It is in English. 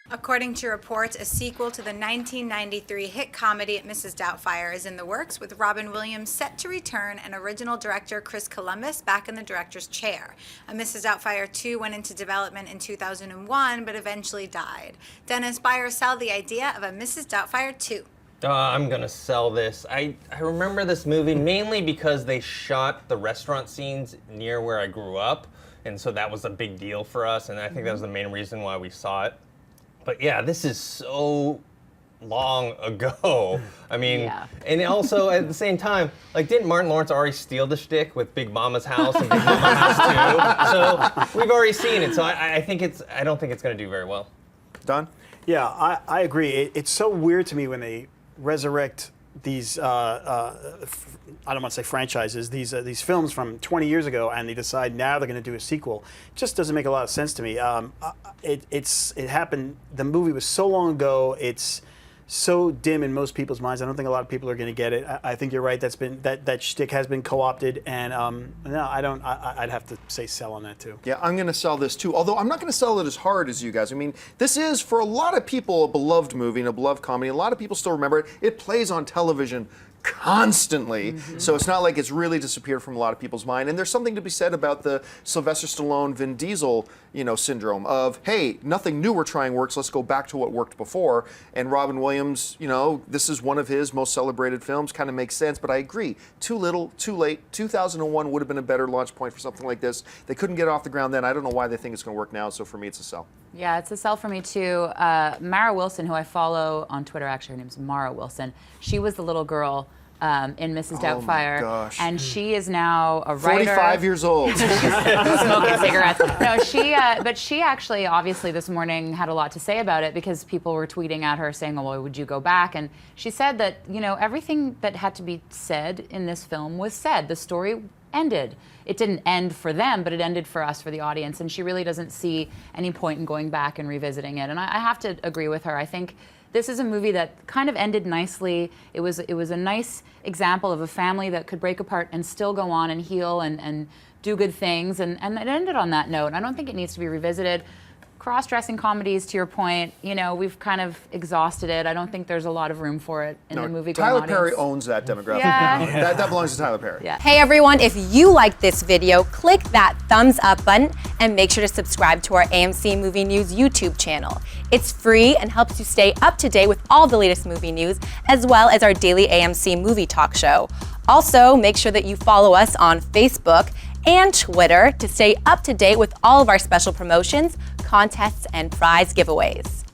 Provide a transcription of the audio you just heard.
According to reports, a sequel to the 1993 hit comedy Mrs. Doubtfire is in the works, with Robin Williams set to return and original director Chris Columbus back in the director's chair. A Mrs. Doubtfire 2 went into development in 2001, but eventually died. Dennis, buy or sell the idea of a Mrs. Doubtfire 2? I'm gonna sell this. I remember this movie mainly because they shot the restaurant scenes near where I grew up, and so that was a big deal for us, and I think that was the main reason why we saw it. But yeah, this is so long ago. I mean, and also at the same time, like, didn't Martin Lawrence already steal the shtick with Big Mama's House and Big Mama's House 2? So we've already seen it. So I don't think it's gonna do very well. Don? Yeah, I agree. It's so weird to me when they resurrect these, I don't want to say franchises, these films from 20 years ago, and they decide now they're going to do a sequel. It just doesn't make a lot of sense to me. It happened, the movie was so long ago, it's so dim in most people's minds. I don't think a lot of people are going to get it. I think you're right. That shtick has been co-opted, and no, I don't. I'd have to say sell on that too. Yeah, I'm going to sell this too. Although I'm not going to sell it as hard as you guys. I mean, this is for a lot of people a beloved movie and a beloved comedy. A lot of people still remember it. It plays on television constantly, so it's not like it's really disappeared from a lot of people's mind. And there's something to be said about the Sylvester Stallone, Vin Diesel, syndrome of, hey, nothing new we're trying works, let's go back to what worked before. And Robin Williams, this is one of his most celebrated films, kind of makes sense, but I agree, too little, too late. 2001 would have been a better launch point for something like this. They couldn't get it off the ground then. I don't know why they think it's going to work now, so for me, it's a sell. Yeah, it's a sell for me too. Mara Wilson, who I follow on Twitter, actually her name's Mara Wilson, she was the little girl in Mrs. Doubtfire, and she is now a writer. 45 years old. Smoking cigarettes. No, but she actually, obviously this morning had a lot to say about it because people were tweeting at her saying, oh, well, would you go back? And she said that, everything that had to be said in this film was said. The story ended. It didn't end for them, but it ended for us, for the audience, and she really doesn't see any point in going back and revisiting it. And I have to agree with her. I think this is a movie that kind of ended nicely. It was a nice example of a family that could break apart and still go on and heal and do good things, and it ended on that note. I don't think it needs to be revisited. Cross-dressing comedies, to your point, we've kind of exhausted it. I don't think there's a lot of room for it in the movie-going audience. Tyler Perry owns that demographic. Yeah. that belongs to Tyler Perry. Yeah. Hey everyone, if you liked this video, click that thumbs up button and make sure to subscribe to our AMC Movie News YouTube channel. It's free and helps you stay up to date with all the latest movie news, as well as our daily AMC movie talk show. Also, make sure that you follow us on Facebook and Twitter to stay up to date with all of our special promotions, contests, and prize giveaways.